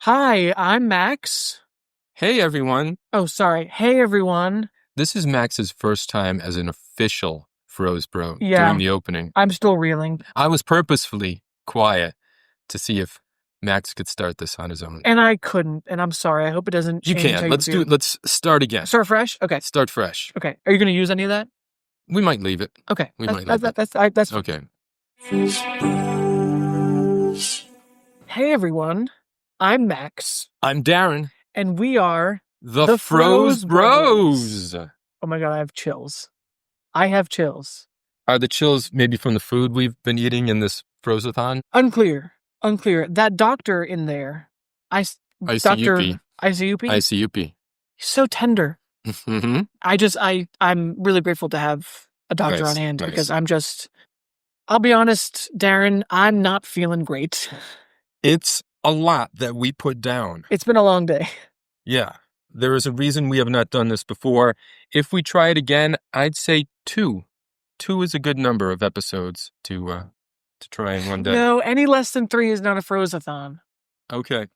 Hi, I'm Max. Hey, everyone. Oh, sorry. Hey, everyone. This is Max's first time as an official Froze Bro Yeah. during the opening. I'm still reeling. I was purposefully quiet to see if Max could start this on his own. And I couldn't, and I'm sorry. I hope it doesn't You change how can. you Let's feel. Let's start again. Start fresh? Okay. Start fresh. Okay. Are you going to use any of that? We might leave it. Okay. We That's, might leave it. that's Okay. Hey, everyone. I'm Max. I'm Darren. And we are The Froze Bros. Oh my God, I have chills. I have chills. Are the chills maybe from the food we've been eating in this Frozathon? Unclear. That doctor in there. Icy Yupi. Icy Yupi? Icy Yupi. He's so tender. Mm-hmm. I'm really grateful to have a doctor on hand because I'll be honest, Darren, I'm not feeling great. It's a lot that we put down. It's been a long day. Yeah. There is a reason we have not done this before. If we try it again, I'd say 2. 2 is a good number of episodes to try in one day. No, any less than 3 is not a Frozathon. Okay.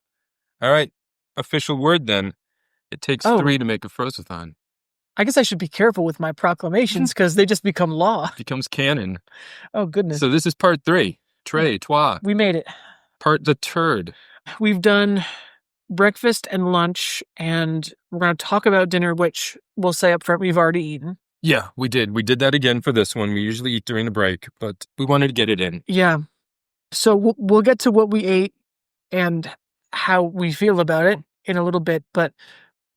All right. Official word then. It takes 3 to make a Frozathon. I guess I should be careful with my proclamations because they just become law. Becomes canon. Oh, goodness. So this is part 3. Trois. We made it. Part the turd. We've done breakfast and lunch, and we're going to talk about dinner, which we'll say up front we've already eaten. Yeah, we did. We did that again for this one. We usually eat during the break, but we wanted to get it in. Yeah. So we'll get to what we ate and how we feel about it in a little bit, but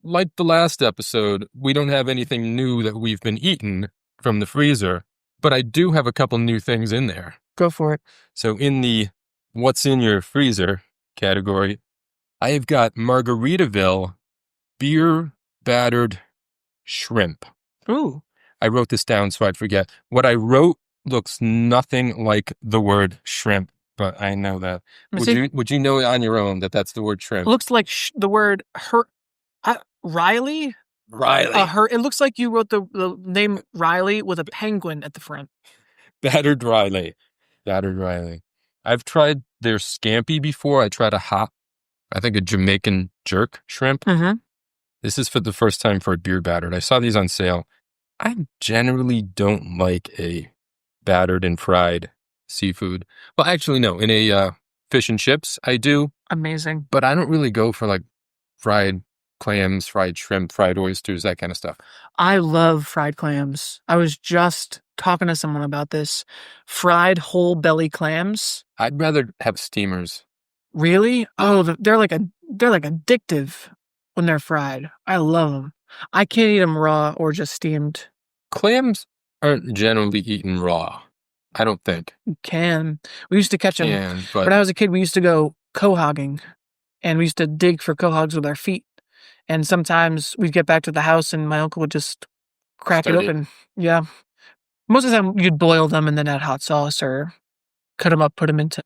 like the last episode, we don't have anything new that we've been eating from the freezer, but I do have a couple new things in there. Go for it. So in the what's in your freezer category, I have got Margaritaville beer battered shrimp. Ooh. I wrote this down so I'd forget. What I wrote looks nothing like the word shrimp, but I know that. Would you know on your own that that's the word shrimp? Looks like the word Riley? Riley. It looks like you wrote the name Riley with a penguin at the front. Battered Riley. I've tried their scampi before. I tried a Jamaican jerk shrimp. Mm-hmm. This is for the first time for a beer battered. I saw these on sale. I generally don't like a battered and fried seafood. Well, actually, no. In a fish and chips, I do. Amazing. But I don't really go for like fried clams, fried shrimp, fried oysters, that kind of stuff. I love fried clams. I was just talking to someone about this. Fried whole belly clams. I'd rather have steamers. Really? Oh, they're like addictive when they're fried. I love them. I can't eat them raw or just steamed. Clams aren't generally eaten raw, I don't think. You can. We used to catch them. But when I was a kid, we used to go quahogging, and we used to dig for quahogs with our feet. And sometimes we'd get back to the house, and my uncle would just crack it open. Yeah. Most of the time, you'd boil them and then add hot sauce or cut them up, put them into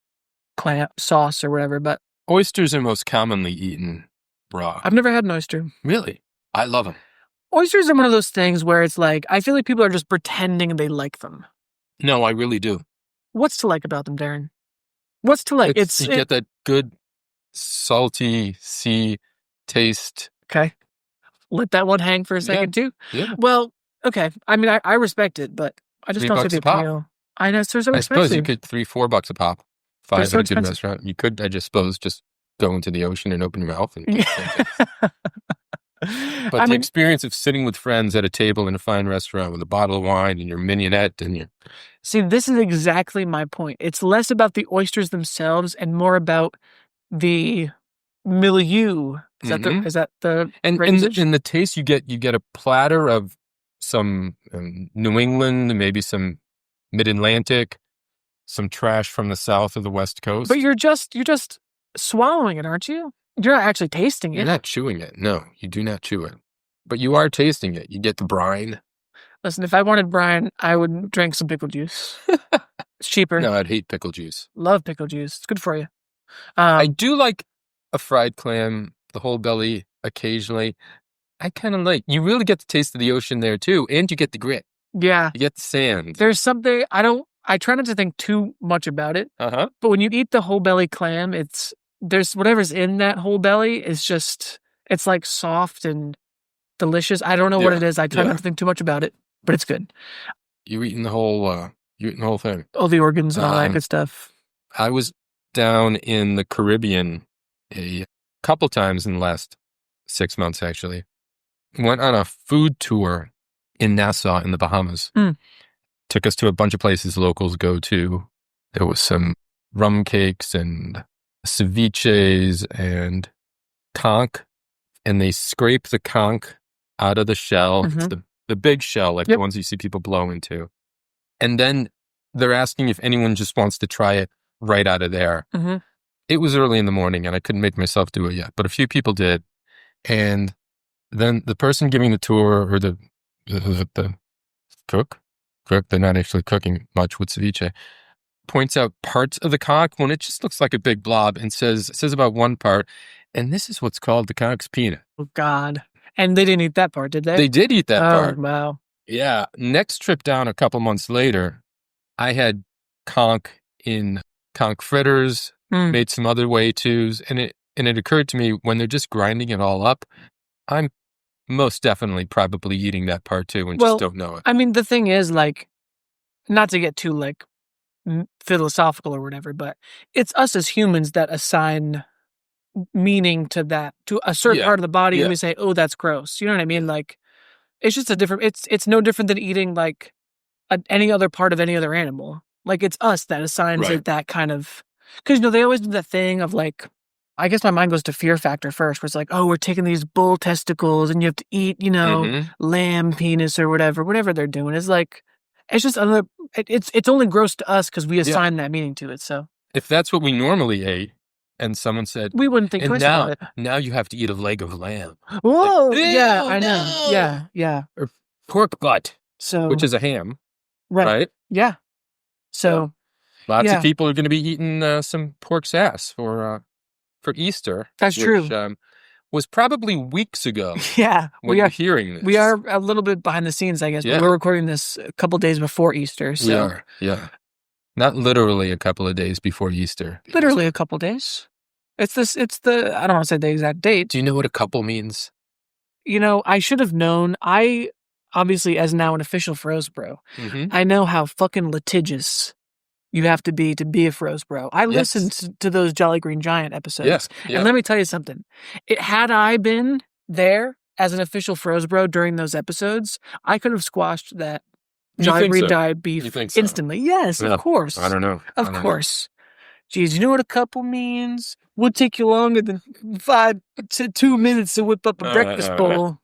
clam sauce or whatever. But oysters are most commonly eaten raw. I've never had an oyster. Really? I love them. Oysters are one of those things where it's like, I feel like people are just pretending they like them. No, I really do. What's to like about them, Darren? What's to like? You get that good, salty sea taste. Okay. Let that one hang for a second, too. Yeah. Well, okay. I mean, I respect it, but I just don't see the appeal. I know, they're so expensive. I suppose you could $3-4 a pop. 5 at a good restaurant. You could, I just suppose, just go into the ocean and open your mouth and get But the experience of sitting with friends at a table in a fine restaurant with a bottle of wine and your mignonette and your... See, this is exactly my point. It's less about the oysters themselves and more about the milieu. Is that the and in the taste you get a platter of some New England, maybe some Mid-Atlantic, some trash from the south of the West Coast. But you're just swallowing it, aren't you? You're not actually tasting it. You're not chewing it. No, you do not chew it. But you are tasting it. You get the brine. Listen, if I wanted brine, I would drink some pickle juice. It's cheaper. No, I'd hate pickle juice. Love pickle juice. It's good for you. I do like a fried clam, the whole belly, occasionally. I kind of like, you really get the taste of the ocean there too, and you get the grit. Yeah. You get the sand. There's something, I try not to think too much about it. Uh-huh. But when you eat the whole belly clam, it's there's whatever's in that whole belly is just, it's like soft and delicious. I don't know what it is. I try not to think too much about it, but it's good. You eating the whole thing. All the organs and all that good stuff. I was down in the Caribbean a couple times in the last 6 months, actually. Went on a food tour in Nassau in the Bahamas. Took us to a bunch of places locals go to. There was some rum cakes and ceviches and conch, and they scrape the conch out of the shell. It's the big shell, like the ones you see people blow into. And then they're asking if anyone just wants to try it right out of there. It was early in the morning, and I couldn't make myself do it yet, but a few people did. And then the person giving the tour, or the cook, they're not actually cooking much with ceviche, points out parts of the conch when it just looks like a big blob, and says about one part, and this is what's called the conch's peanut. Oh, God. And they didn't eat that part, did they? They did eat that part. Oh, wow. Yeah. Next trip down a couple months later, I had conch in conch fritters, made some other way tos, and it occurred to me, when they're just grinding it all up, I'm most definitely probably eating that part too and just don't know it. I mean, the thing is, like, not to get too, like, philosophical or whatever, but it's us as humans that assign meaning to that, to a certain part of the body, and we say, oh, that's gross. You know what I mean? Like, it's just a different, it's no different than eating, like, any other part of any other animal. Like, it's us that assigns it that kind of, because, they always do that thing of, like, I guess my mind goes to Fear Factor first, where it's like, oh, we're taking these bull testicles and you have to eat, lamb penis or whatever they're doing. It's like, it's just another, it's only gross to us because we assign that meaning to it. So if that's what we normally ate, and someone said, we wouldn't think twice about it. Now you have to eat a leg of lamb. Whoa, like, yeah, I know. No. Yeah. Or pork butt, so which is a ham, right? Yeah. So lots of people are going to be eating some pork sass for Easter. That's which, true. Was probably weeks ago. Yeah, when you're hearing this. We are a little bit behind the scenes, I guess. But we're recording this a couple days before Easter. So. We are, yeah. Not literally a couple of days before Easter. Literally a couple days. It's the, I don't want to say the exact date. Do you know what a couple means? I should have known. I, obviously, as now an official Froze Bro, I know how fucking litigious you have to be a Froze Bro. I listened to those Jolly Green Giant episodes. And let me tell you something. Had I been there as an official Froze Bro during those episodes, I could have squashed that Jolly Green Giant beef instantly. Yes, of course. I don't know. Of course. Geez, you know what a couple means? Would take you longer than 5 to 2 minutes to whip up a breakfast bowl.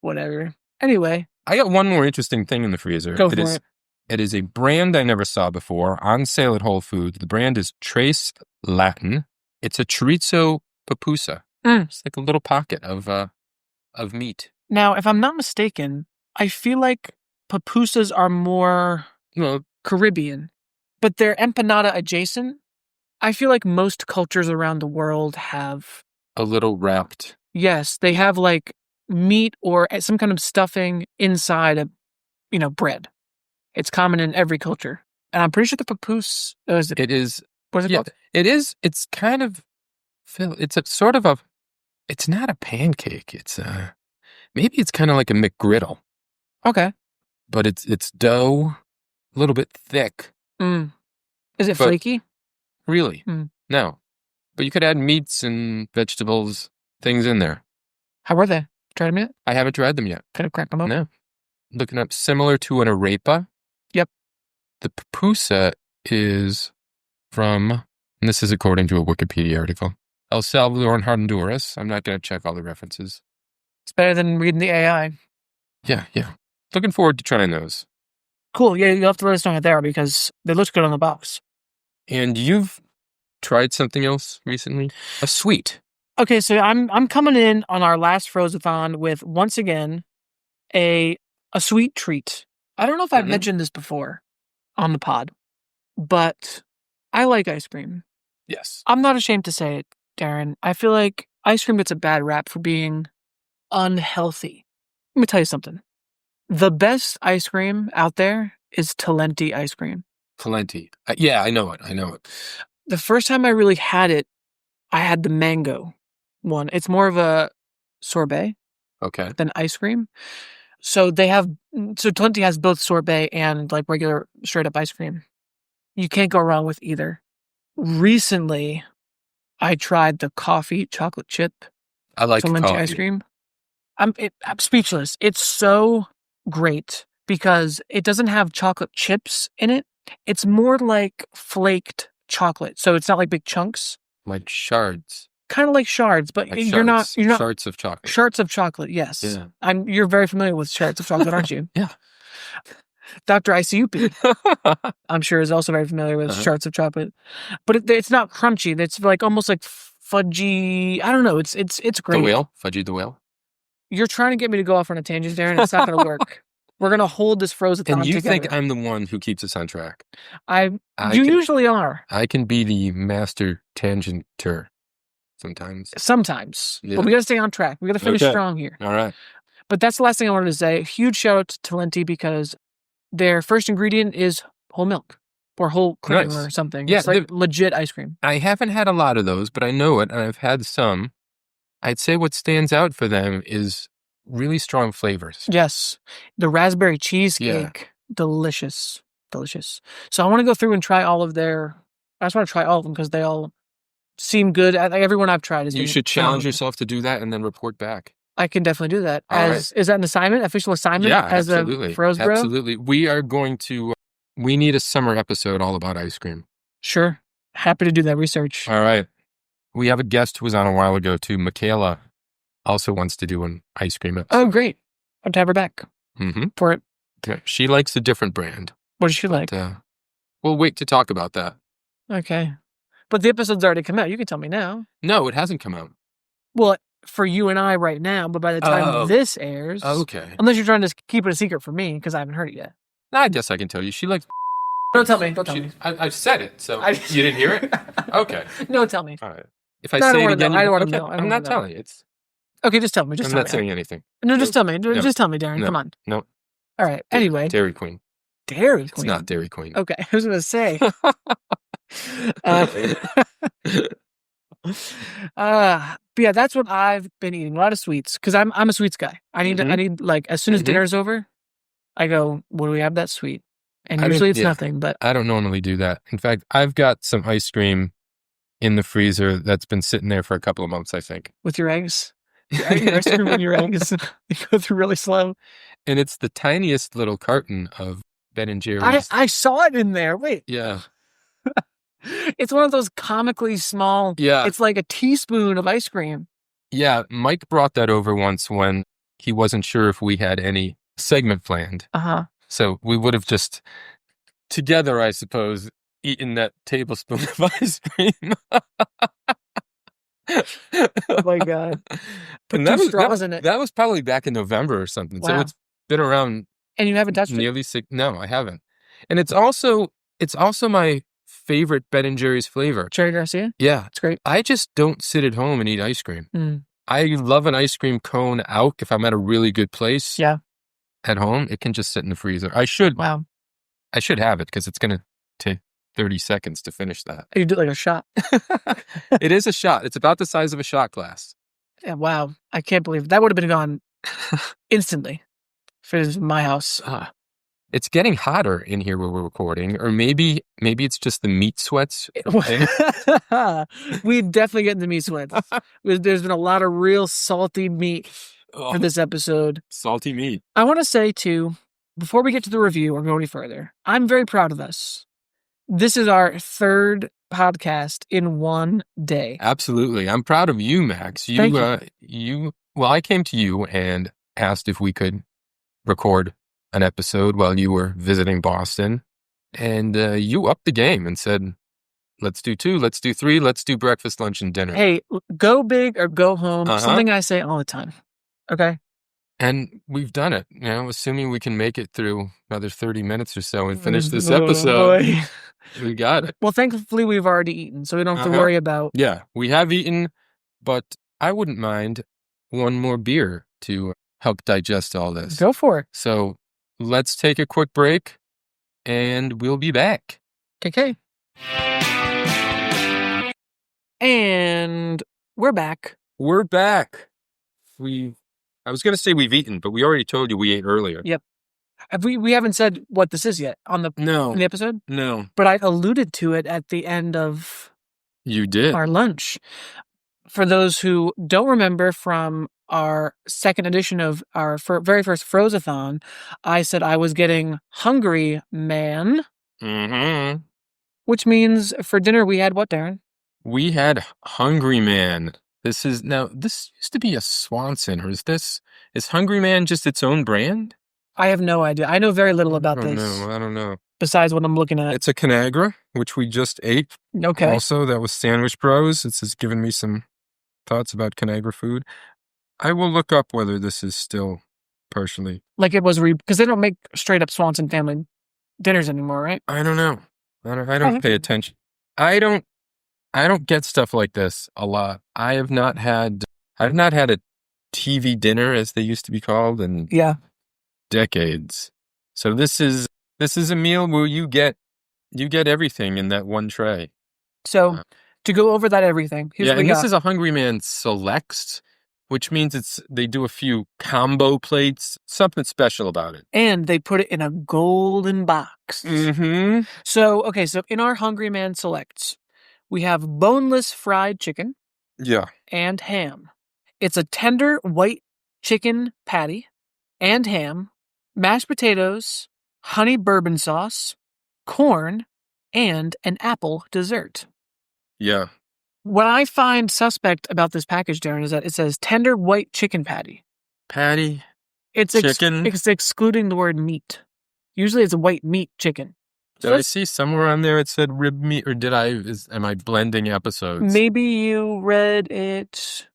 Whatever. Anyway. I got one more interesting thing in the freezer. Go for it. It is a brand I never saw before, on sale at Whole Foods. The brand is Trace Latin. It's a chorizo pupusa. It's like a little pocket of meat. Now, if I'm not mistaken, I feel like pupusas are more Caribbean, but they're empanada adjacent. I feel like most cultures around the world have a little wrapped. Yes, they have like meat or some kind of stuffing inside of, bread. It's common in every culture. And I'm pretty sure the papoose it is. What is it called? It is. It's kind of, it's a sort of it's not a pancake. It's maybe it's kind of like a McGriddle. Okay. But it's dough, a little bit thick. Is it flaky? Really? No. But you could add meats and vegetables, things in there. How were they? Tried them yet? I haven't tried them yet. Could have cracked them up? No. Looking up, similar to an arepa. Yep. The pupusa is from, and this is according to a Wikipedia article, El Salvador and Honduras. I'm not going to check all the references. It's better than reading the AI. Yeah. Looking forward to trying those. Cool. Yeah, you'll have to let us know how they are because they look good on the box. And you've tried something else recently? A sweet. Okay, so I'm coming in on our last Frozathon with, once again, a sweet treat. I don't know if I've mentioned this before on the pod, but I like ice cream. Yes. I'm not ashamed to say it, Darren. I feel like ice cream gets a bad rap for being unhealthy. Let me tell you something. The best ice cream out there is Talenti ice cream. Talenti. Yeah, I know it. The first time I really had it I had the mango one. It's more of a sorbet Okay. than ice cream. So Talenti has both sorbet and like regular straight up ice cream. You can't go wrong with either. Recently, I tried the coffee chocolate chip I like Talenti coffee. ice cream. I'm speechless. It's so great because it doesn't have chocolate chips in it. It's more like flaked chocolate. So it's not like big chunks. Like shards. Kind of like shards, but Like you're not shards of chocolate. Shards of chocolate, yes. Yeah. You're very familiar with shards of chocolate, aren't you? Yeah. Dr. Icy Yupi, I'm sure, is also very familiar with shards of chocolate. But it's not crunchy. It's like almost like fudgy. I don't know. It's great. The whale? Fudgy the whale? You're trying to get me to go off on a tangent, Darren. It's not going to work. We're going to hold this Frozathon And you together. think I'm the one who keeps us on track? You usually are. I can be the master tangenter sometimes. Sometimes. Yeah. But we got to stay on track. We got to finish strong here. All right. But that's the last thing I wanted to say. Huge shout out to Talenti because their first ingredient is whole milk or whole cream Nice. or something. Yeah, it's like legit ice cream. I haven't had a lot of those, but I know it, and I've had some. I'd say what stands out for them is really strong flavors. Yes. The raspberry cheesecake. Delicious. Delicious. So I want to go through and try all of I just want to try all of them because they all seem good. Everyone I've tried is You should challenge yourself to do that and then report back. I can definitely do that. Is that an assignment? Official assignment? Yeah, as absolutely. A Froze Bro? Absolutely. We are going to, we need a summer episode all about ice cream. Sure. Happy to do that research. All right. We have a guest who was on a while ago too. Michaela also wants to do an ice cream episode. Oh, great. I'll have her back for it. Okay. She likes a different brand. What does she like? We'll wait to talk about that. Okay. But the episode's already come out. You can tell me now. No, it hasn't come out. Well, for you and I right now, but by the time this airs... Okay. Unless you're trying to keep it a secret from me, because I haven't heard it yet. I guess I can tell you. She likes... Don't tell me. Don't tell me. I've said it, so you didn't hear it? Okay. No, tell me. All right. If I say it again... I don't want to know. I'm not telling you. Okay, just tell me. I'm not saying anything. No, just tell me. Just tell me, Darren. Come on. No. All right. Anyway. Dairy Queen. Dairy Queen? It's not Dairy Queen. Okay. I was going to say. But yeah, that's what I've been eating. A lot of sweets because I'm a sweets guy. I need like as soon as dinner's over, I go, what do we have that's sweet? And usually it's nothing, but I don't normally do that. In fact, I've got some ice cream in the freezer that's been sitting there for a couple of months, I think. With your eggs? Your ice cream and your eggs, you go through really slow. And it's the tiniest little carton of Ben and Jerry's. I saw it in there. Wait. Yeah. It's one of those comically small. Yeah. It's like a teaspoon of ice cream. Yeah. Mike brought that over once when he wasn't sure if we had any segment planned. So we would have just together, I suppose, eaten that tablespoon of ice cream. Oh my God. Put two straws in it. That was probably back in November or something. Wow. So it's been around. And you haven't touched nearly 6. No, I haven't. And it's also my favorite Ben & Jerry's flavor. Cherry Garcia? Yeah. It's great. I just don't sit at home and eat ice cream. I love an ice cream cone out if I'm at a really good place. Yeah. At home, it can just sit in the freezer. I should have it because it's going to take 30 seconds to finish that. You do it like a shot. It is a shot. It's about the size of a shot glass. Yeah, wow. I can't believe that would have been gone instantly if it was my house. It's getting hotter in here where we're recording, or maybe it's just the meat sweats. We definitely get the meat sweats. There's been a lot of real salty meat for this episode. Salty meat. I want to say too, before we get to the review or go any further, I'm very proud of us. This is our 3rd podcast in one day. Absolutely. I'm proud of you, Max. Thank you. Well, I came to you and asked if we could record an episode while you were visiting Boston. And you upped the game and said, let's do 2, let's do 3, let's do breakfast, lunch, and dinner. Hey, go big or go home. Something I say all the time. Okay? And we've done it, assuming we can make it through another 30 minutes or so and finish this episode. Boy. We got it. Well, thankfully, we've already eaten, so we don't have to worry about... Yeah, we have eaten, but I wouldn't mind one more beer to help digest all this. Go for it. So let's take a quick break, and we'll be back. Okay. And we're back. We're back. I was going to say we've eaten, but we already told you we ate earlier. Yep. We haven't said what this is yet in the episode? No. But I alluded to it at the end of You did. our lunch. For those who don't remember from our second edition of our very first Frozathon, I said I was getting hungry man. Mm-hmm. Which means for dinner we had what, Darren? We had Hungry Man. This used to be a Swanson, or is Hungry Man just its own brand? I have no idea. I know very little about this. I don't know. Besides what I'm looking at. It's a Conagra, which we just ate. Okay. Also, that was Sandwich Bros. It's just given me some thoughts about Conagra food. I will look up whether this is still partially. Like it was because they don't make straight up Swanson family dinners anymore, right? I don't know. I don't pay attention. I don't get stuff like this a lot. I've not had a TV dinner, as they used to be called, in decades. So this is a meal where you get everything in that one tray. So to go over that everything, here's what we got. This is a Hungry Man Selects, which means they do a few combo plates, something special about it. And they put it in a golden box. Mm-hmm. So in our Hungry Man Selects, we have boneless fried chicken. Yeah. And ham. It's a tender white chicken patty and ham, mashed potatoes, honey bourbon sauce, corn, and an apple dessert. Yeah. What I find suspect about this package, Darren, is that it says tender white chicken patty. Patty? It's chicken? It's excluding the word meat. Usually it's a white meat chicken. Did I see somewhere on there it said rib meat, or am I blending episodes? Maybe you read it.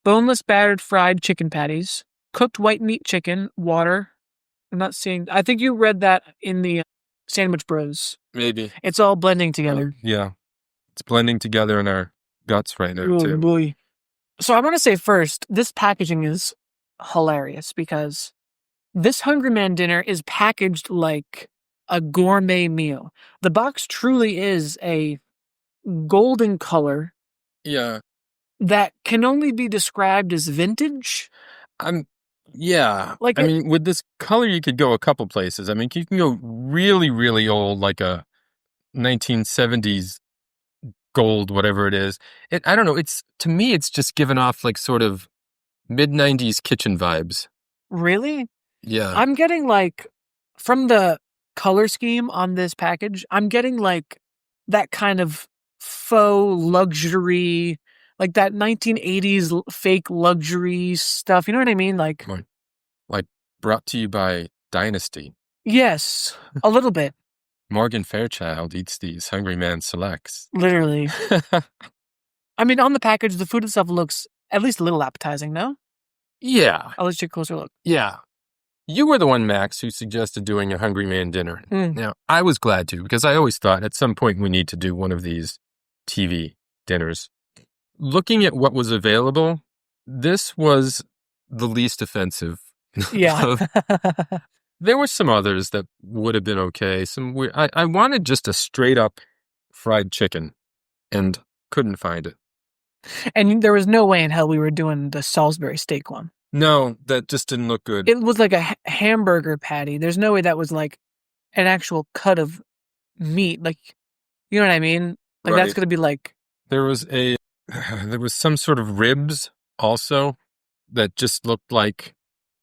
Boneless battered fried chicken patties, cooked white meat chicken, water. I'm not seeing. I think you read that in the Sandwich Bros. Maybe. It's all blending together. Yeah. It's blending together in our guts right now, too. Boy. So I want to say first, this packaging is hilarious because this Hungry Man dinner is packaged like a gourmet meal. The box truly is a golden color. Yeah. That can only be described as vintage. Yeah. With this color, you could go a couple places. I mean, you can go really, really old, like a 1970s gold, whatever it is. I don't know. To me, it's just given off like sort of mid-90s kitchen vibes. Really? Yeah. I'm getting from the color scheme on this package, I'm getting that kind of faux luxury, like that 1980s fake luxury stuff. You know what I mean? Like brought to you by Dynasty. Yes, a little bit. Morgan Fairchild eats these Hungry Man Selects. Literally. I mean, on the package, the food itself looks at least a little appetizing, no? Yeah. I'll let you take a closer look. Yeah. You were the one, Max, who suggested doing a Hungry Man dinner. Now, I was glad to, because I always thought at some point we need to do one of these TV dinners. Looking at what was available, this was the least offensive. Yeah. There were some others that would have been okay. I wanted just a straight up fried chicken and couldn't find it. And there was no way in hell we were doing the Salisbury steak one. No, that just didn't look good. It was like a hamburger patty. There's no way that was like an actual cut of meat. Like, you know what I mean? Like That's going to be like... There was some sort of ribs also that just looked like...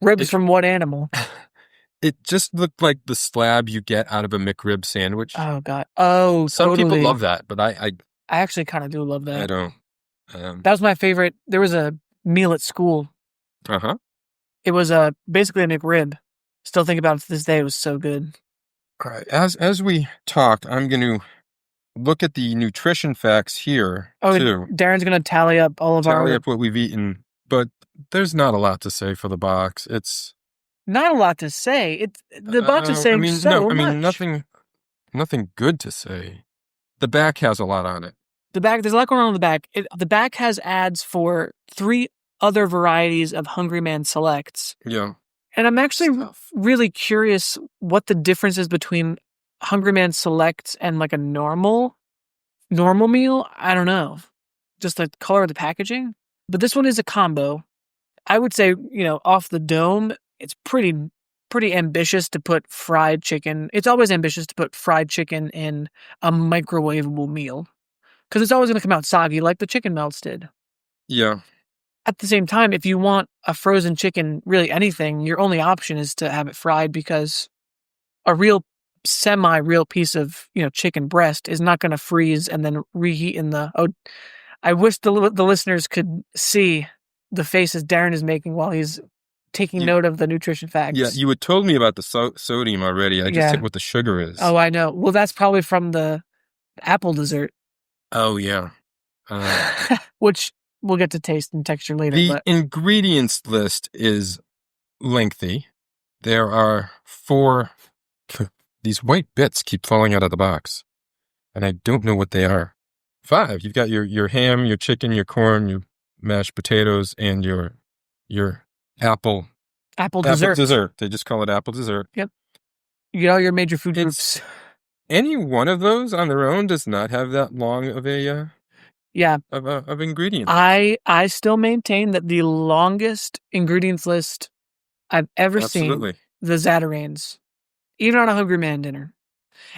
Ribs from what animal? It just looked like the slab you get out of a McRib sandwich. Oh, God. Oh, some totally. people love that, but I actually kind of do love that. I don't. That was my favorite. There was a meal at school. Uh-huh. It was basically a McRib. Still think about it to this day. It was so good. All right. As we talk, I'm going to look at the nutrition facts here, too. Darren's going to tally up what we've eaten, but there's not a lot to say for the box. It's... Not a lot to say. The box is saying much. Nothing good to say. The back has a lot on it. There's a lot going on in the back. The back has ads for 3 other varieties of Hungry Man Selects. Yeah. And I'm actually really curious what the difference is between Hungry Man Selects and like a normal meal. I don't know. just the color of the packaging. But this one is a combo. I would say, off the dome, it's pretty ambitious to put fried chicken. It's always ambitious to put fried chicken in a microwavable meal because it's always going to come out soggy like the chicken melts did. Yeah. At the same time, if you want a frozen chicken, really anything, your only option is to have it fried because a real semi-real piece of, chicken breast is not going to freeze and then reheat in the... Oh, I wish the listeners could see the faces Darren is making while he's taking note of the nutrition facts. Yeah, you had told me about the sodium already. I just hit what the sugar is. Oh, I know. Well, that's probably from the apple dessert. Oh, yeah. Which we'll get to taste and texture later. The ingredients list is lengthy. There are 4... These white bits keep falling out of the box, and I don't know what they are. 5. You've got your ham, your chicken, your corn, your mashed potatoes, and your apple dessert. They just call it apple dessert. Yep. You get all your major food groups. Any one of those on their own does not have that long of a of ingredients. I still maintain that the longest ingredients list I've ever seen, the Zatarain's, even on a Hungry Man dinner.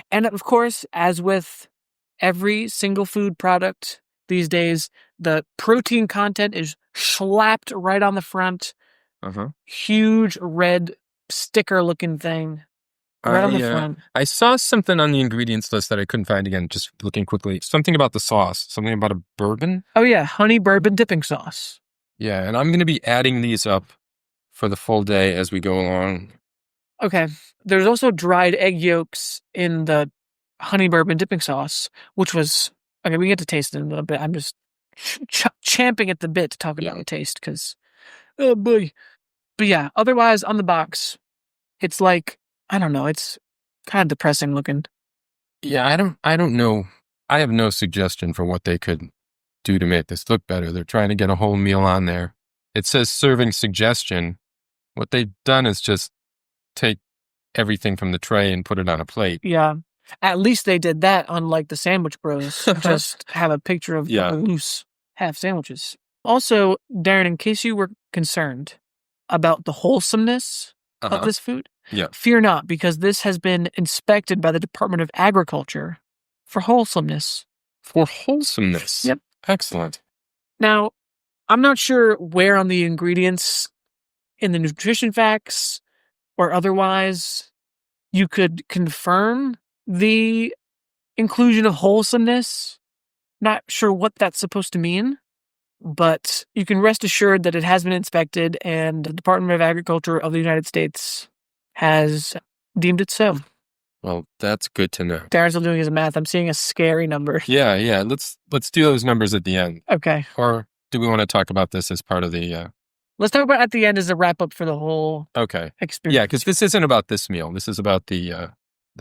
And of course, as with every single food product these days, the protein content is slapped right on the front. Huge red sticker-looking thing right on the front. I saw something on the ingredients list that I couldn't find again, just looking quickly. Something about the sauce. Something about a bourbon. Oh, yeah. Honey bourbon dipping sauce. Yeah, and I'm going to be adding these up for the full day as we go along. Okay. There's also dried egg yolks in the honey bourbon dipping sauce, which was... Okay, we get to taste it in a little bit. I'm just champing at the bit to talk about the taste because... Oh, boy. But yeah, otherwise, on the box, it's like, I don't know, it's kind of depressing looking. Yeah, I don't know. I have no suggestion for what they could do to make this look better. They're trying to get a whole meal on there. It says serving suggestion. What they've done is just take everything from the tray and put it on a plate. Yeah. At least they did that, unlike the Sandwich Bros. Just have a picture of loose half sandwiches. Also, Darren, in case you were concerned about the wholesomeness of this food, fear not, because this has been inspected by the Department of Agriculture for wholesomeness. For wholesomeness? Yep. Excellent. Now, I'm not sure where on the ingredients in the nutrition facts or otherwise you could confirm the inclusion of wholesomeness. Not sure what that's supposed to mean, but you can rest assured that it has been inspected and the Department of Agriculture of the United States has deemed it so. Well, that's good to know. Darren's still doing his math. I'm seeing a scary number. Yeah. Let's do those numbers at the end. Okay. Or do we want to talk about this as part of the... Let's talk about at the end as a wrap-up for the whole experience. Yeah, because this isn't about this meal. This is about the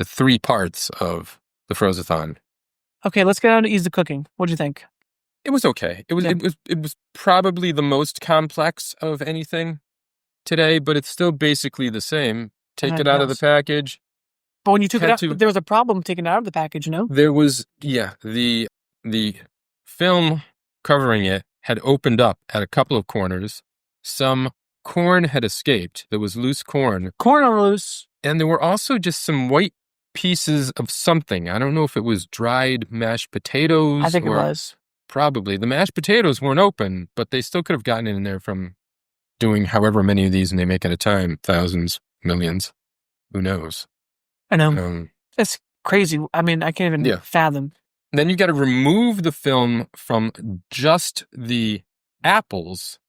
3 parts of the Frozathon. Okay, let's get on to ease the cooking. What do you think? It was okay. It was probably the most complex of anything today, but it's still basically the same. Take it out of the package. But when you took it out, there was a problem taking it out of the package, no? There was, the film covering it had opened up at a couple of corners. Some corn had escaped. There was loose corn. Corn on loose. And there were also just some white pieces of something. I don't know if it was dried mashed potatoes. I think it was. Probably. The mashed potatoes weren't open, but they still could have gotten in there from doing however many of these and they make at a time. Thousands, millions. Who knows? I know. It's crazy. I mean, I can't even fathom. Then you got to remove the film from just the apples,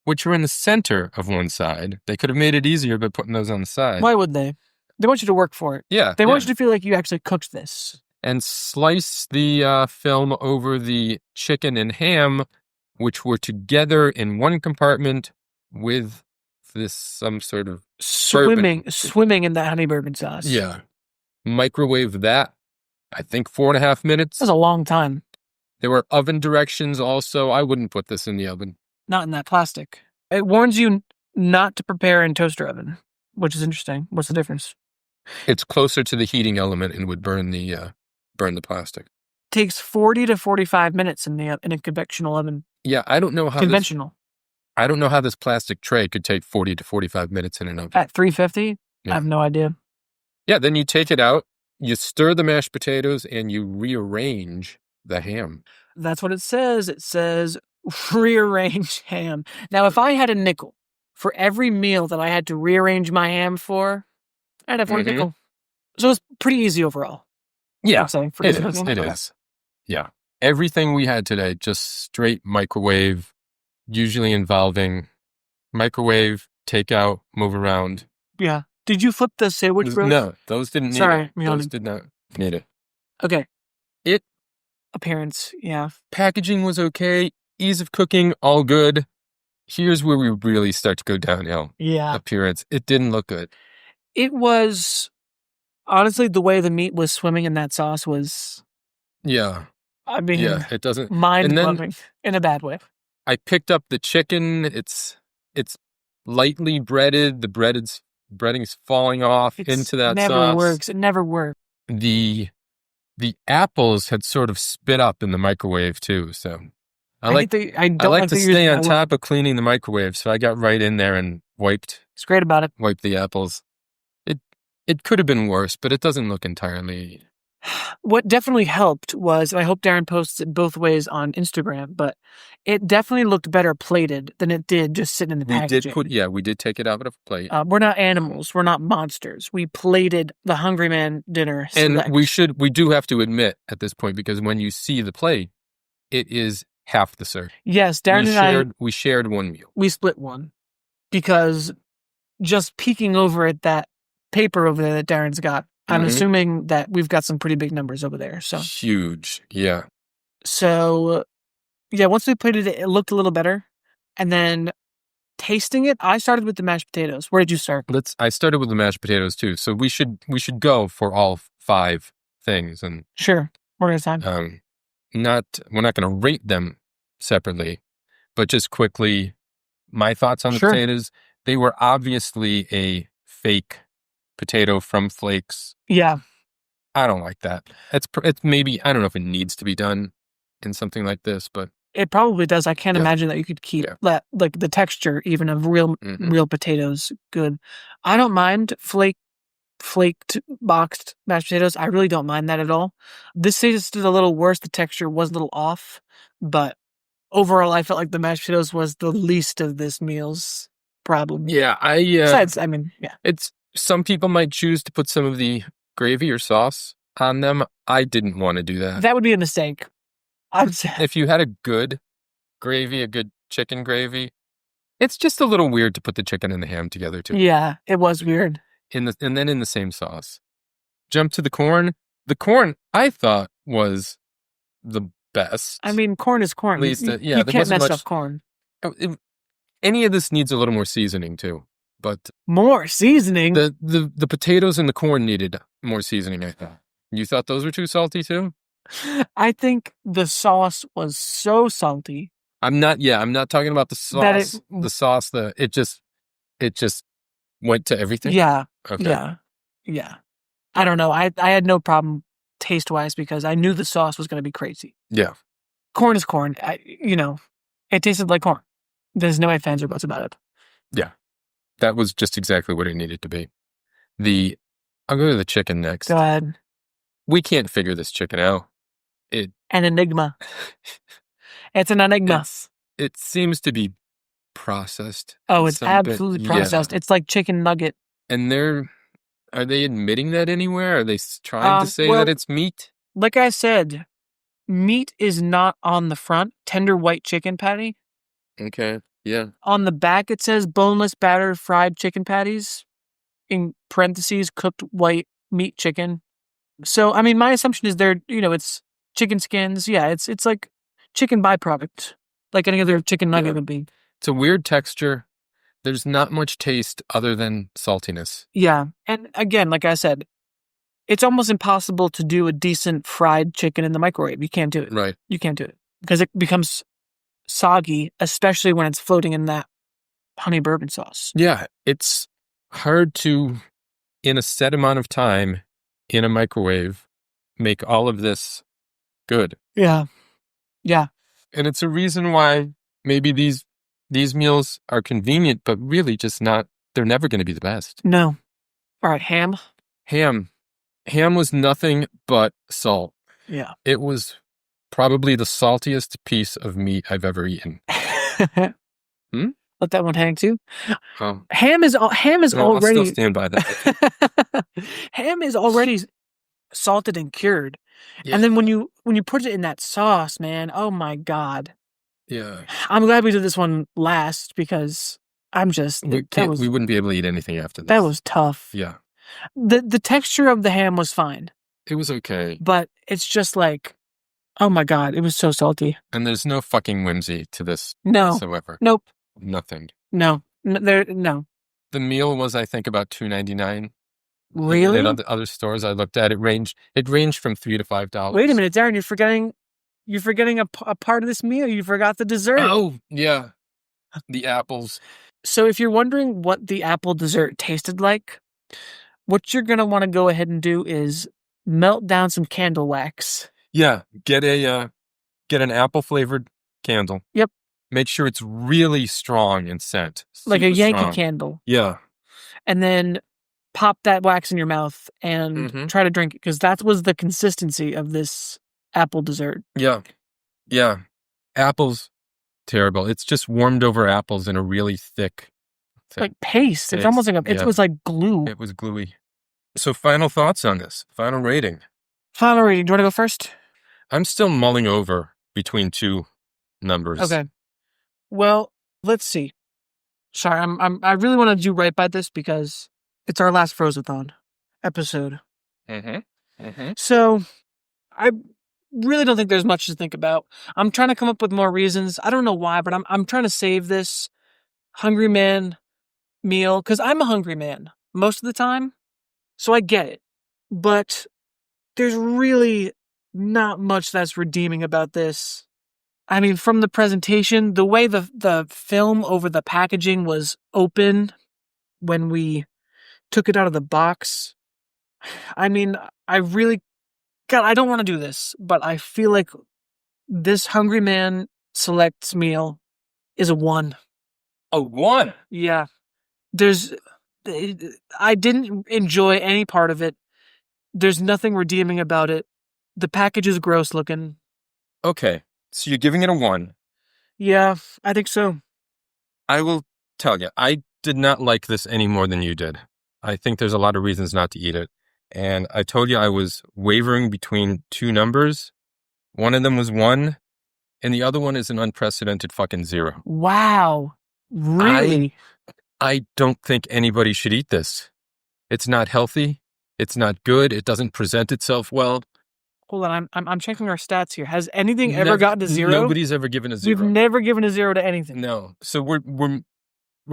which are in the center of one side. They could have made it easier by putting those on the side. Why would they? They want you to work for it. Yeah. They want you to feel like you actually cooked this. And slice the film over the chicken and ham, which were together in one compartment with this some sort of swimming in that honey bourbon sauce. Yeah. Microwave that, I think 4.5 minutes. That's a long time. There were oven directions also. I wouldn't put this in the oven. Not in that plastic. It warns you not to prepare in toaster oven, which is interesting. What's the difference? It's closer to the heating element and would burn the plastic. takes 40 to 45 minutes in a conventional oven. Yeah, I don't know how Conventional. I don't know how this plastic tray could take 40 to 45 minutes in an oven. At 350? Yeah. I have no idea. Yeah, then you take it out, you stir the mashed potatoes, and you rearrange the ham. That's what it says. It says rearrange ham. Now, if I had a nickel for every meal that I had to rearrange my ham for, I'd have one nickel. So it's pretty easy overall. Yeah, I'd say. it is. Yeah. Everything we had today, just straight microwave, usually involving microwave, takeout, move around. Yeah. Did you flip the sandwich bros? No, those didn't need Sorry, it. Those did not need it. Okay. It appearance, yeah. Packaging was okay. Ease of cooking, all good. Here's where we really start to go downhill. Yeah. Appearance. It didn't look good. It was, honestly, the way the meat was swimming in that sauce was... Yeah. I mean... Yeah, it doesn't... mind-blowing in a bad way. I picked up the chicken. It's lightly breaded. The breading's falling off into that sauce. It never works. It never works. The apples had sort of spit up in the microwave too, so I like to stay on top of cleaning the microwave, so I got right in there and wiped. It's great about it. Wiped the apples. It could have been worse, but it doesn't look entirely... What definitely helped was, and I hope Darren posts it both ways on Instagram, but it definitely looked better plated than it did just sitting in the packaging. We did take it out of a plate. We're not animals. We're not monsters. We plated the Hungry Man dinner select. And we do have to admit at this point, because when you see the plate, it is half the serving. Yes, Darren we shared one meal. We split one because just peeking over at that paper over there that Darren's got, I'm assuming that we've got some pretty big numbers over there. So huge, yeah. So, yeah, once we plated it, it looked a little better. And then tasting it, I started with the mashed potatoes. Where did you start? I started with the mashed potatoes too. So we should go for all 5 things. And sure, we're gonna time. We're not going to rate them separately, but just quickly, my thoughts on the potatoes. They were obviously a fake potato from flakes. Yeah. I don't like that. It's maybe, I don't know if it needs to be done in something like this, but it probably does. I can't imagine that you could keep that, like the texture even of real potatoes good. I don't mind flaked boxed mashed potatoes. I really don't mind that at all. This tasted a little worse. The texture was a little off, but overall I felt like the mashed potatoes was the least of this meal's problem. Yeah, besides, I mean, yeah. It's some people might choose to put some of the gravy or sauce on them. I didn't want to do that. That would be a mistake. If you had a good gravy, a good chicken gravy, it's just a little weird to put the chicken and the ham together too. Yeah, it was weird. And then in the same sauce. Jump to the corn. The corn, I thought, was the best. I mean, corn is corn. At least, you can't mess up corn. Any of this needs a little more seasoning too. But more seasoning? The potatoes and the corn needed more seasoning, I thought. You thought those were too salty too? I think the sauce was so salty. I'm not talking about the sauce. It just went to everything. Yeah. Okay. Yeah. I don't know. I had no problem taste-wise because I knew the sauce was going to be crazy. Yeah. Corn is corn. It tasted like corn. There's no ifs, ands, or buts about it. Yeah. That was just exactly what it needed to be. I'll go to the chicken next. Go ahead. We can't figure this chicken out. An enigma. It's an enigma. It seems to be processed. Oh, it's absolutely processed. Yeah. It's like chicken nugget. And are they admitting that anywhere? Are they trying to say that it's meat? Like I said, meat is not on the front. Tender white chicken patty. Okay. Yeah. On the back, it says boneless battered fried chicken patties. In parentheses, cooked white meat chicken. So, I mean, my assumption is it's chicken skins. Yeah, it's like chicken byproduct, like any other chicken nugget would be. It's a weird texture. There's not much taste other than saltiness. Yeah. And again, like I said, it's almost impossible to do a decent fried chicken in the microwave. You can't do it. Right. You can't do it because it becomes soggy, especially when it's floating in that honey bourbon sauce. Yeah. It's hard to, in a set amount of time in a microwave, make all of this good. Yeah. Yeah. And it's a reason why maybe these meals are convenient, but really just not, they're never going to be the best. No. All right, ham. Ham. Ham was nothing but salt. Yeah. It was probably the saltiest piece of meat I've ever eaten. Let that one hang too. Um, Ham is I'll already still stand by that. ham is already salted and cured. Yeah. And then when you put it in that sauce, man, oh my God. Yeah. I'm glad we did this one last because I'm just We wouldn't be able to eat anything after this. That was tough. Yeah. The texture of the ham was fine. It was okay. But it's just like, oh my God, it was so salty. And there's no fucking whimsy to this No. whatsoever. Nope. Nothing. No. No. The meal was, I think, about $2.99. Really? In other stores I looked at, it ranged from $3 to $5. Wait a minute, Darren, you're forgetting a part of this meal. You forgot the dessert. Oh, yeah. The apples. So if you're wondering what the apple dessert tasted like, what you're going to want to go ahead and do is melt down some candle wax. Yeah, get an apple flavored candle. Yep. Make sure it's really strong in scent. Like a Yankee strong. candle. Yeah. And then pop that wax in your mouth and try to drink it, because that was the consistency of this apple dessert. Yeah. Yeah. Apples, terrible. It's just warmed over apples in a really thick like paste. It's almost like it was like glue. It was gluey. So final thoughts on this. Final rating. Final rating. Do you want to go first? I'm still mulling over between two numbers. Okay. Well, let's see. Sorry, I really want to do right by this because it's our last Frozathon episode. So I really don't think there's much to think about. I'm trying to come up with more reasons. I don't know why, but I'm trying to save this hungry man meal because I'm a hungry man most of the time, so I get it. But there's really not much that's redeeming about this. I mean, from the presentation, the way the film over the packaging was open when we took it out of the box. I mean, I don't want to do this, but I feel like this Hungry Man Selects meal is a 1. A 1? Yeah. I didn't enjoy any part of it. There's nothing redeeming about it. The package is gross looking. Okay. So you're giving it a 1. Yeah, I think so. I will tell you, I did not like this any more than you did. I think there's a lot of reasons not to eat it. And I told you I was wavering between two numbers. One of them was 1, and the other one is an unprecedented fucking 0. Wow. Really? I don't think anybody should eat this. It's not healthy. It's not good. It doesn't present itself well. Hold on, I'm checking our stats here. Has anything ever gotten to 0? Nobody's ever given a 0. We've never given a 0 to anything. No. So we're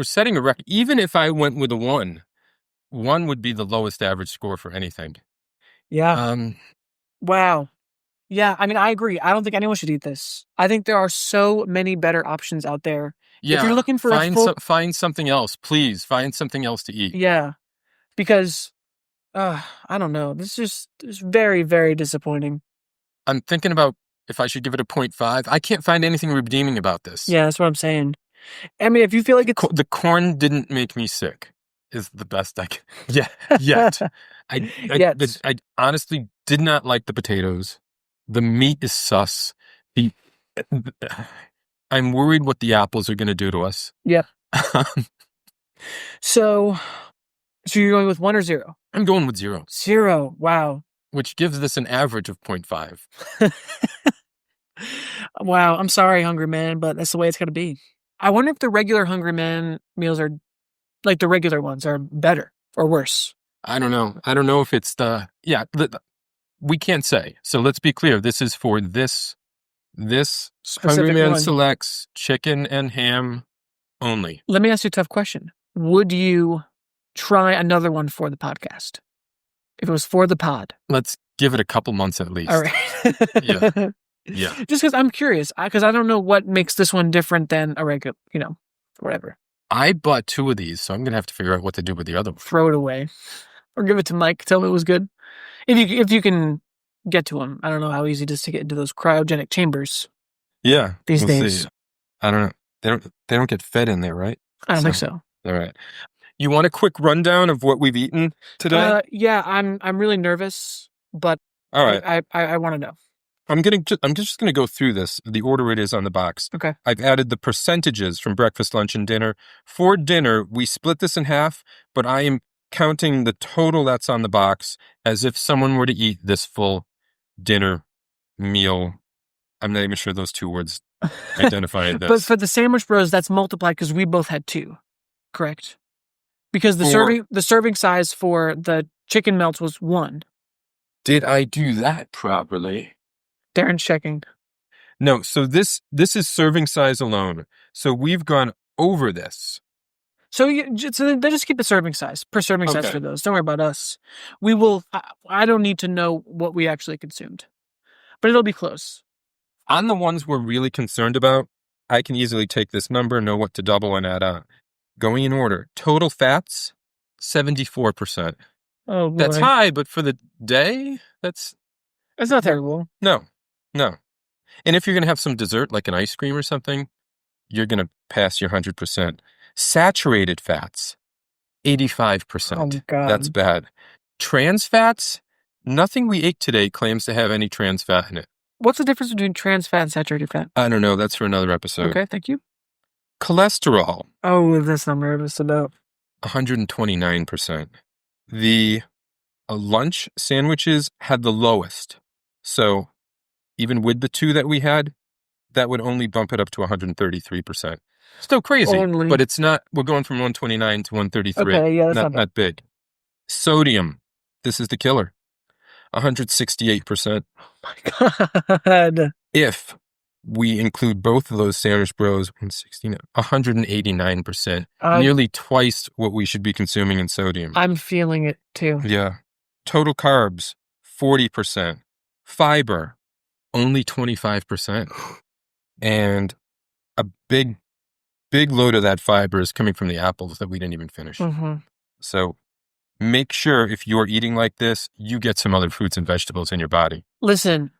setting a record. Even if I went with a 1 would be the lowest average score for anything. Yeah. Wow. Yeah, I mean, I agree. I don't think anyone should eat this. I think there are so many better options out there. Yeah. If you're looking for find something else, please. Find something else to eat. Yeah. Because I don't know. This is very, very disappointing. I'm thinking about if I should give it a 0.5. I can't find anything redeeming about this. Yeah, that's what I'm saying. I mean, if you feel like it's... The corn didn't make me sick is the best I can... Yeah, yet. I honestly did not like the potatoes. The meat is sus. I'm worried what the apples are going to do to us. Yeah. So you're going with 1 or 0? I'm going with 0. 0. Wow. Which gives this an average of 0.5. Wow. I'm sorry, Hungry Man, but that's the way it's going to be. I wonder if the regular Hungry Man meals are like the regular ones are better or worse. I don't know. I don't know if it's we can't say. So let's be clear. This is for this Hungry Man Selects chicken and ham only. Let me ask you a tough question. Would you try another one for the podcast? If it was for the pod? Let's give it a couple months at least. All right. Yeah. Just because I'm curious, because I don't know what makes this one different than a regular, whatever. I bought 2 of these, so I'm going to have to figure out what to do with the other one. Throw it away. Or give it to Mike. Tell him it was good. If you can get to them. I don't know how easy it is to get into those cryogenic chambers. Yeah. These we'll days. See. I don't know. They don't get fed in there, right? I don't think so. All right. You want a quick rundown of what we've eaten today? Yeah, I'm really nervous, but all right. I want to know. I'm just gonna go through this, the order it is on the box. Okay. I've added the percentages from breakfast, lunch, and dinner. For dinner, we split this in half, but I am counting the total that's on the box as if someone were to eat this full dinner meal. I'm not even sure those two words identify this. But for the Sandwich Bros, that's multiplied because we both had 2, correct? Because the serving size for the chicken melts was 1. Did I do that properly? Darren's checking. No, so this is serving size alone. So we've gone over this. So they just keep the serving size, per serving size for those. Don't worry about us. We will. I don't need to know what we actually consumed, but it'll be close. On the ones we're really concerned about, I can easily take this number, know what to double and add on. Going in order, total fats, 74%. Oh boy. That's high, but for the day, that's not terrible. No. And if you're going to have some dessert, like an ice cream or something, you're going to pass your 100%. Saturated fats, 85%. Oh, God. That's bad. Trans fats, nothing we ate today claims to have any trans fat in it. What's the difference between trans fat and saturated fat? I don't know. That's for another episode. Okay, thank you. Cholesterol. Oh, this I'm nervous about. 129%. The lunch sandwiches had the lowest. So even with the 2 that we had, that would only bump it up to 133%. Still crazy, but it's not, we're going from 129 to 133. Okay, yeah, that's not big. Sodium. This is the killer. 168%. Oh my God. If we include both of those Sandwich Bros, 189%. Nearly twice what we should be consuming in sodium. I'm feeling it too. Yeah. Total carbs, 40%. Fiber, only 25%. And a big load of that fiber is coming from the apples that we didn't even finish. Mm-hmm. So make sure if you're eating like this, you get some other fruits and vegetables in your body. Listen,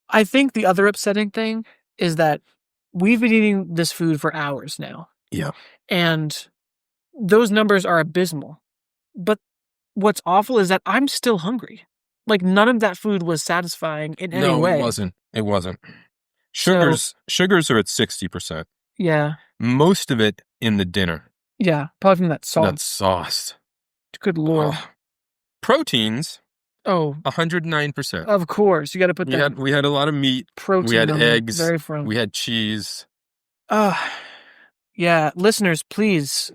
I think the other upsetting thing is that we've been eating this food for hours now. Yeah. And those numbers are abysmal. But what's awful is that I'm still hungry. Like, none of that food was satisfying in any way. No, it wasn't. Sugars are at 60%. Yeah. Most of it in the dinner. Yeah, probably from that sauce. That sauce. Good Lord. Proteins. Oh. 109%. Of course. You got to put that. We had a lot of meat. Protein. We had eggs. Very firm. We had cheese. Yeah. Listeners, please.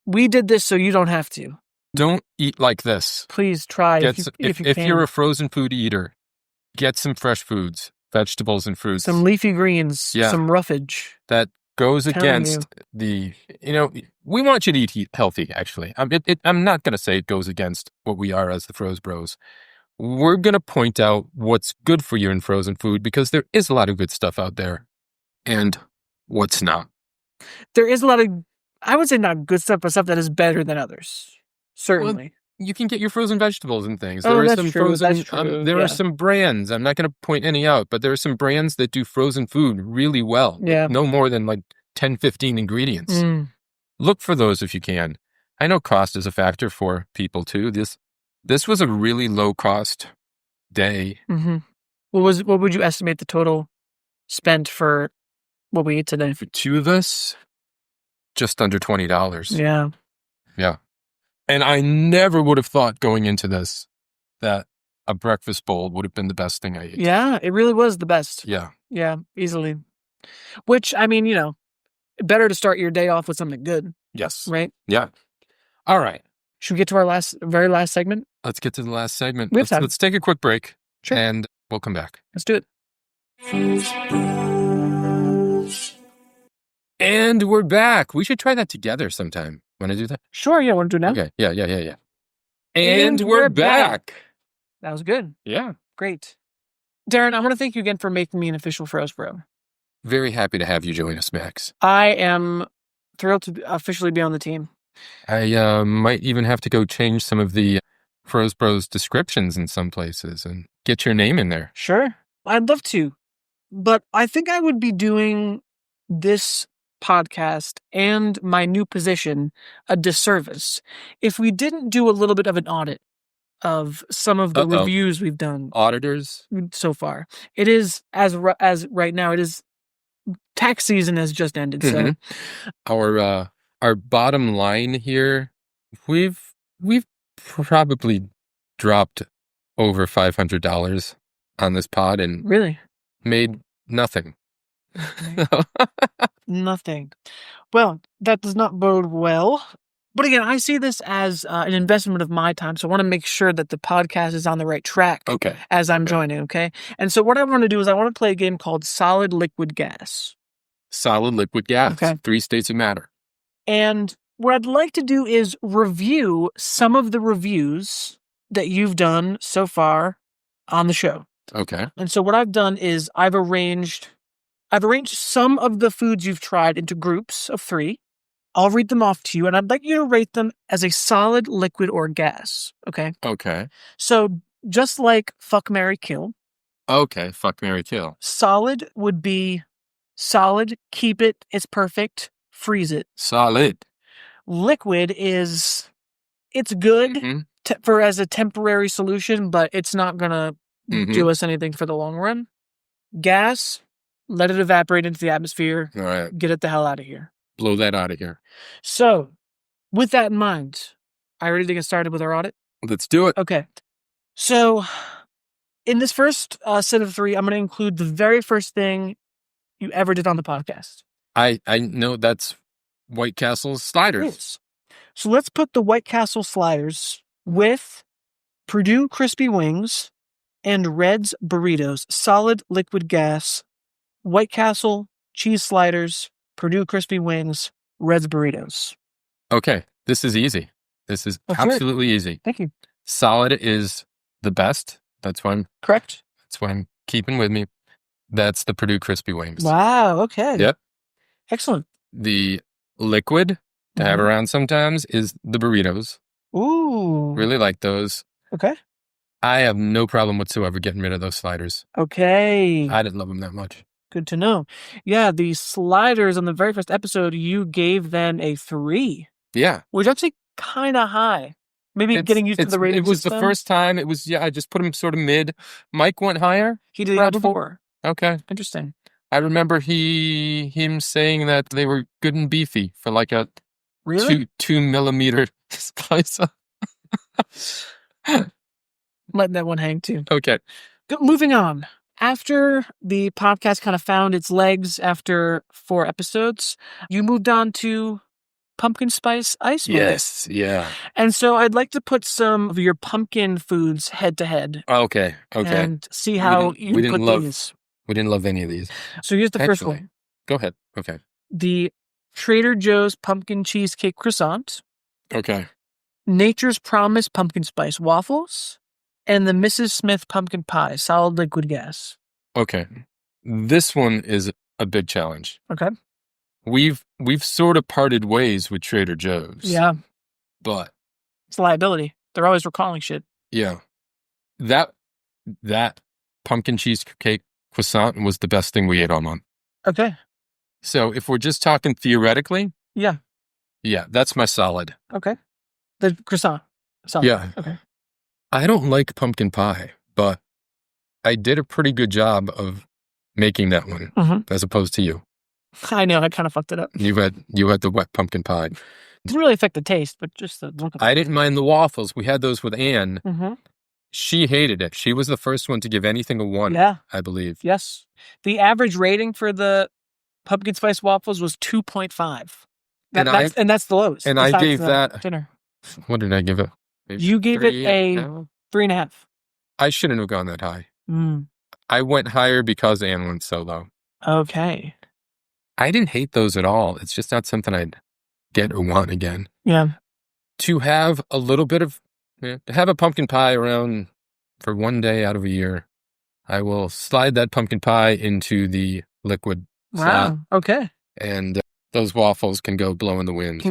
We did this so you don't have to. Don't eat like this. Please try if you can. If you're a frozen food eater, get some fresh foods, vegetables and fruits. Some leafy greens, some roughage. That goes against we want you to eat healthy, actually. I'm not going to say it goes against what we are as the Froze Bros. We're going to point out what's good for you in frozen food because there is a lot of good stuff out there and what's not. There is a lot of, I would say not good stuff, but stuff that is better than others. Certainly. Well, you can get your frozen vegetables and things. There are some frozen. There are some brands. I'm not going to point any out, but there are some brands that do frozen food really well. Yeah. No more than like 10, 15 ingredients. Look for those if you can. I know cost is a factor for people too. This was a really low cost day. Mm-hmm. What would you estimate the total spent for what we ate today? For 2 of us, just under $20. Yeah. Yeah. And I never would have thought going into this that a breakfast bowl would have been the best thing I ate. Yeah, it really was the best. Yeah. Yeah, easily. Which, I mean, better to start your day off with something good. Yes. Right? Yeah. All right. Should we get to our very last segment? Let's get to the last segment. We have time. Let's take a quick break. Sure. And we'll come back. Let's do it. And we're back. We should try that together sometime. Want to do that? Sure, yeah. Want to do it now? Okay. Yeah. And we're back. That was good. Yeah. Great. Darren, I want to thank you again for making me an official Froze Bro. Very happy to have you join us, Max. I am thrilled to officially be on the team. I might even have to go change some of the Froze Bros descriptions in some places and get your name in there. Sure. I'd love to. But I think I would be doing this podcast and my new position a disservice if we didn't do a little bit of an audit of some of the reviews we've done. Auditors? So far. It is, as right now, it is tax season has just ended. So our bottom line here, we've probably dropped over $500 on this pod and really made nothing. Nothing. Well, that does not bode well. But again, I see this as an investment of my time, so I want to make sure that the podcast is on the right track as I'm joining, okay? And so what I want to do is I want to play a game called Solid, Liquid, Gas. Solid, liquid, gas. Okay. 3 states of matter. And what I'd like to do is review some of the reviews that you've done so far on the show. Okay. And so what I've done is I've arranged some of the foods you've tried into groups of 3. I'll read them off to you, and I'd like you to rate them as a solid, liquid, or gas. Okay? Okay. So just like fuck, marry, kill. Okay. Fuck, marry, kill. Solid would be solid, keep it, it's perfect, freeze it. Solid. Liquid is, it's good for as a temporary solution, but it's not going to do us anything for the long run. Gas, let it evaporate into the atmosphere. All right. Get it the hell out of here. Blow that out of here. So, with that in mind, are you ready to get started with our audit? Let's do it. Okay. So, in this first set of 3, I'm going to include the very first thing you ever did on the podcast. I know that's White Castle's sliders. Yes. So let's put the White Castle sliders with Purdue crispy wings and Red's burritos, solid, liquid, gas, White Castle, cheese sliders, Purdue crispy wings, Red's burritos. Okay, this is easy. This is absolutely easy. Thank you. Solid is the best. That's why Correct. That's why I'm keeping with me. That's the Purdue crispy wings. Wow, okay. Yep. Excellent. The liquid to have around sometimes is the burritos. Ooh. Really like those. Okay. I have no problem whatsoever getting rid of those sliders. Okay. I didn't love them that much. Good to know. Yeah, the sliders on the very first episode, you gave them a 3. Yeah. Which is actually kind of high. Maybe getting used to the rating It was system. the first time. It was, I just put him sort of mid. Mike went higher. He did a 4. Okay. Interesting. I remember him saying that they were good and beefy for like a 2 millimeter slice. Letting that one hang too. Okay. Moving on. After the podcast kind of found its legs after 4 episodes, you moved on to pumpkin spice ice cream. Yes, yeah. And so I'd like to put some of your pumpkin foods head to head. Okay. And see how you put these. We didn't love any of these. So here's the first one. Go ahead. Okay. The Trader Joe's pumpkin cheesecake croissant. Okay. Nature's Promise pumpkin spice waffles. And the Mrs. Smith pumpkin pie, solid, liquid, gas. Okay. This one is a big challenge. Okay. We've sort of parted ways with Trader Joe's. Yeah. But it's a liability. They're always recalling shit. Yeah. That pumpkin cheesecake croissant was the best thing we ate all month. Okay. So if we're just talking theoretically, yeah, that's my solid. Okay. The croissant. Solid. Yeah. Okay. I don't like pumpkin pie, but I did a pretty good job of making that one as opposed to you. I know, I kind of fucked it up. You had the wet pumpkin pie. Didn't really affect the taste, but just the look of it. I didn't mind the waffles. We had those with Anne. Mm-hmm. She hated it. She was the first one to give anything a 1, I believe. Yes. The average rating for the pumpkin spice waffles was 2.5. And that's the lowest. And I gave that dinner. What did I give it? Maybe you gave it a 3.5. I shouldn't have gone that high. Mm. I went higher because Anne went so low. Okay. I didn't hate those at all. It's just not something I'd get or want again. Yeah. To have a little bit of, to have a pumpkin pie around for one day out of a year, I will slide that pumpkin pie into the liquid slot. Wow. Okay. And those waffles can go blow in the wind.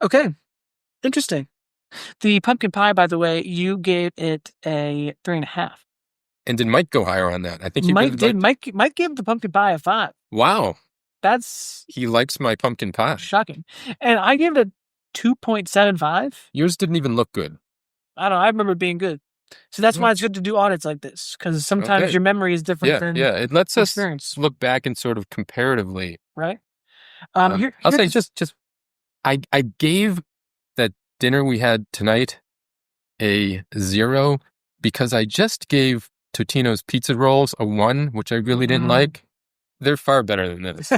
Okay. Interesting. The pumpkin pie, by the way, you gave it a 3.5. And did Mike go higher on that? I think he Mike really did. liked... Mike gave the pumpkin pie a 5. Wow. That's He likes my pumpkin pie. shocking. And I gave it a 2.75. Yours didn't even look good. I don't know. I remember it being good. So that's why it's good to do audits like this, because sometimes your memory is different than it lets experience. us look back and sort of comparatively. Right? I'll say just I gave that dinner we had tonight a 0 because I just gave Totino's pizza rolls a 1, which I really didn't like. They're far better than this.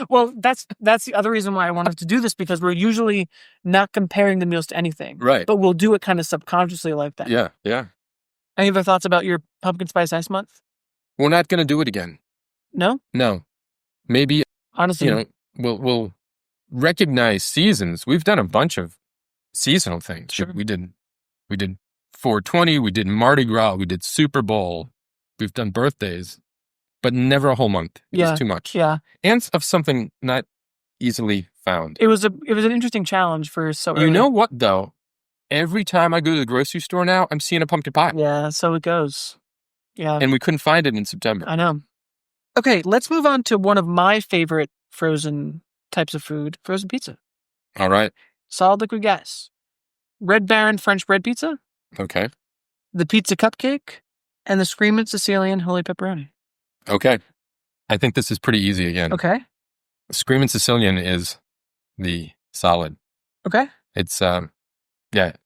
Well, that's the other reason why I wanted to do this, because we're usually not comparing the meals to anything. Right. But we'll do it kind of subconsciously like that. Yeah, yeah. Any other thoughts about your pumpkin spice ice month? We're not going to do it again. No? No. Maybe, honestly, we'll recognize seasons. We've done a bunch of seasonal things. Sure. We did 420, we did Mardi Gras, we did Super Bowl. We've done birthdays, but never a whole month. It was too much. Yeah. And of something not easily found. It was an interesting challenge for so early. You know what, though? Every time I go to the grocery store now, I'm seeing a pumpkin pie. Yeah, so it goes. Yeah. And we couldn't find it in September. I know. Okay, let's move on to one of my favorite frozen types of food, frozen pizza. All right. Solid liquid gas. Red Baron French bread pizza. Okay. The pizza cupcake. And the Screamin' Sicilian holy pepperoni. Okay. I think this is pretty easy again. Okay. Screamin' Sicilian is the solid. Okay. It's,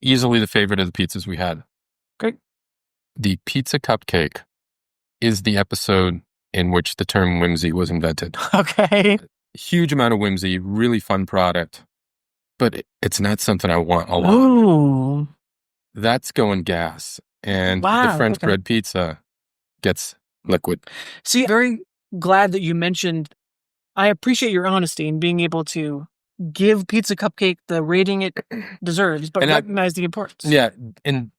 easily the favorite of the pizzas we had. Great. The pizza cupcake is the episode in which the term whimsy was invented. Okay. Huge amount of whimsy, really fun product, but it's not something I want a lot. Ooh. That's going gas. And Wow, the French bread pizza gets liquid. See, very glad that you mentioned, I appreciate your honesty in being able to give pizza cupcake the rating it deserves, but recognize the importance. Yeah, and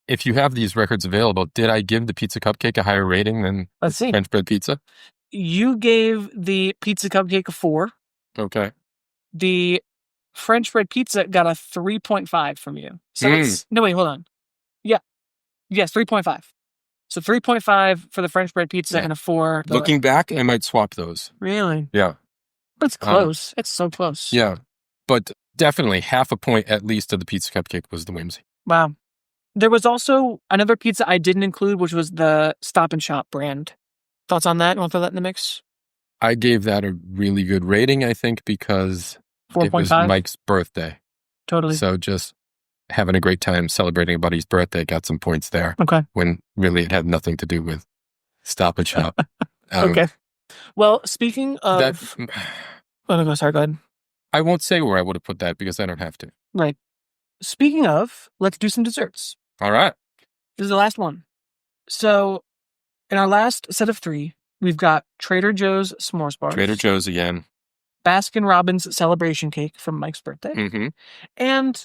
if you have these records available, did I give the pizza cupcake a higher rating than French bread pizza? You gave the pizza cupcake a 4. Okay. The French bread pizza got a 3.5 from you. So no, wait, hold on. Yeah. Yes, 3.5. So 3.5 for the French bread pizza and a 4. Looking back, I might swap those. Really? Yeah. But it's close. It's so close. Yeah. But definitely half a point at least of the pizza cupcake was the whimsy. Wow. There was also another pizza I didn't include, which was the Stop and Shop brand. Thoughts on that? You want to throw that in the mix? I gave that a really good rating, I think, because 4.5? It was Mike's birthday. Totally. So just having a great time celebrating a buddy's birthday got some points there. Okay. When really it had nothing to do with Stop and Shop. Okay. Well, speaking of... sorry, go ahead. I won't say where I would have put that because I don't have to. Right. Speaking of, let's do some desserts. All right. This is the last one. So, in our last set of 3, we've got Trader Joe's s'mores bars. Trader Joe's again. Baskin Robbins celebration cake from Mike's birthday. Mm-hmm. And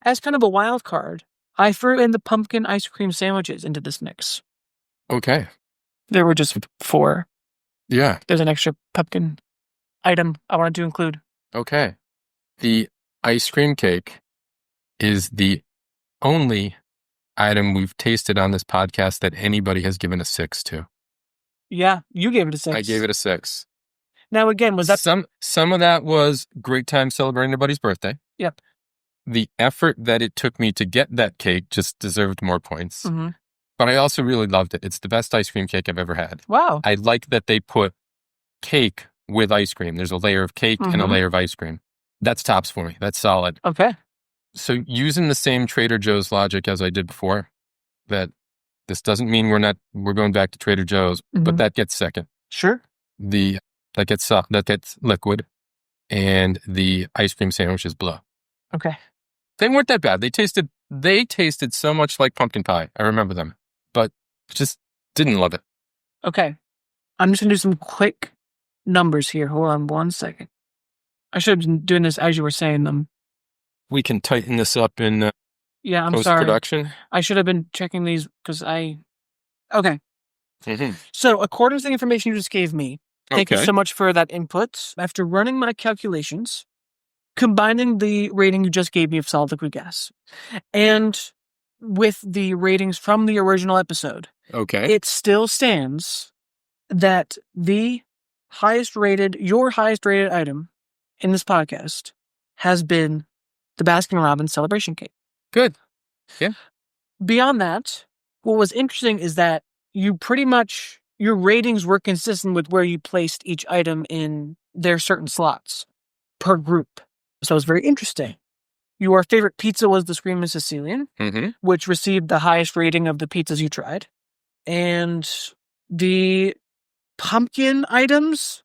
as kind of a wild card, I threw in the pumpkin ice cream sandwiches into this mix. Okay. There were just 4. Yeah. There's an extra pumpkin item I wanted to include. Okay. The ice cream cake is the only item we've tasted on this podcast that anybody has given a 6 to. Yeah, you gave it a 6. I gave it a 6. Now, again, was that... Some of that was great time celebrating everybody's birthday. Yep. The effort that it took me to get that cake just deserved more points. Mm-hmm. But I also really loved it. It's the best ice cream cake I've ever had. Wow. I like that they put cake with ice cream. There's a layer of cake and a layer of ice cream. That's tops for me. That's solid. Okay. So using the same Trader Joe's logic as I did before, that this doesn't mean we're going back to Trader Joe's, but that gets second. Sure. That gets liquid, and the ice cream sandwiches blow. Okay. They weren't that bad. They tasted so much like pumpkin pie. I remember them, but just didn't love it. Okay. I'm just going to do some quick numbers here. Hold on 1 second. I should have been doing this as you were saying them. We can tighten this up in I'm sorry. post-production. I should have been checking these because Okay. Mm-hmm. So, according to the information you just gave me, thank you so much for that input. After running my calculations, combining the rating you just gave me of solid liquid gas and with the ratings from the original episode, Okay. it still stands that your highest rated item in this podcast has been the Baskin-Robbins Celebration Cake. Good. Yeah. Beyond that, what was interesting is that you pretty much, your ratings were consistent with where you placed each item in their certain slots per group. So it was very interesting. Your favorite pizza was the Screaming Sicilian, which received the highest rating of the pizzas you tried. And the pumpkin items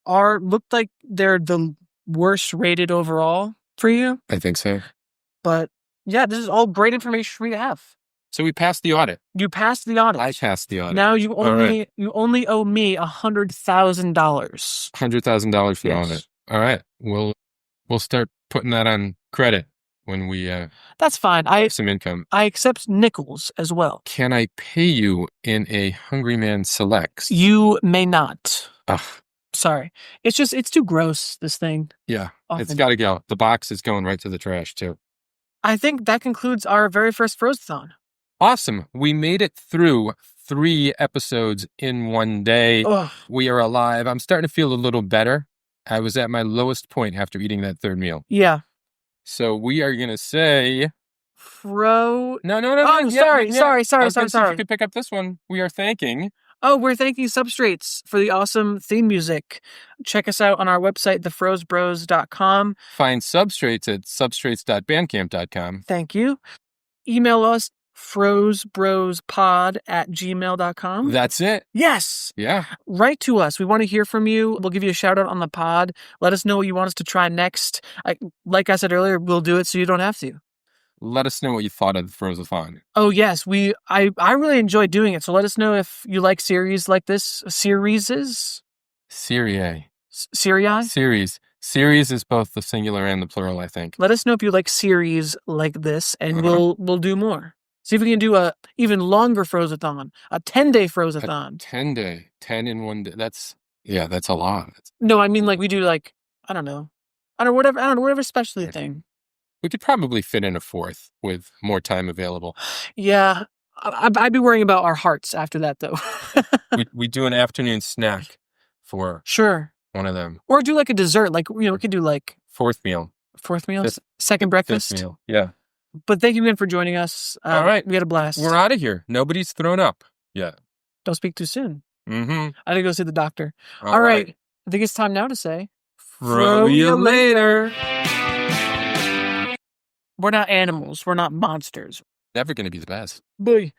looked like they're the worst rated overall for you. I think so. But yeah, this is all great information for me to have. So we passed the audit. You passed the audit. I passed the audit. Now you only owe me $100,000. $100,000 for the audit. All right. We'll start putting that on credit when we that's fine. have some income. I accept nickels as well. Can I pay you in a Hungry Man Selects? You may not. Ugh. Sorry. It's too gross, this thing. Yeah. Often. It's got to go. The box is going right to the trash, too. I think that concludes our very first Frozathon. Awesome. We made it through 3 episodes in one day. Ugh. We are alive. I'm starting to feel a little better. I was at my lowest point after eating that 3rd meal. Yeah. So we are going to say... No. Oh, sorry. If you could pick up this one. We are thanking... Oh, we're thanking Substrates for the awesome theme music. Check us out on our website, thefrozebros.com. Find Substrates at substrates.bandcamp.com. Thank you. Email us, frozebrospod@gmail.com. That's it. Yes. Yeah. Write to us. We want to hear from you. We'll give you a shout out on the pod. Let us know what you want us to try next. Like I said earlier, we'll do it so you don't have to. Let us know what you thought of the Frozathon. Oh, yes. I really enjoy doing it. So let us know if you like series like this. Series. Series. Series is both the singular and the plural, I think. Let us know if you like series like this, and we'll do more. See if we can do a even longer Frozathon, a 10-day Frozathon. 10-day, 10 in one day. That's a lot. No, I mean, like, we do, like, I don't know, whatever specialty thing. We could probably fit in a 4th with more time available. Yeah, I'd be worrying about our hearts after that, though. we do an afternoon snack for one of them. Or do like a dessert, like, we could do like... 4th meal. 4th meal? Second breakfast? 5th meal, yeah. But thank you again for joining us. All right. We had a blast. We're out of here. Nobody's thrown up yet. Don't speak too soon. I gotta go see the doctor. All right. I think it's time now to say... Fro you later. We're not animals. We're not monsters. Never gonna be the best. Bye.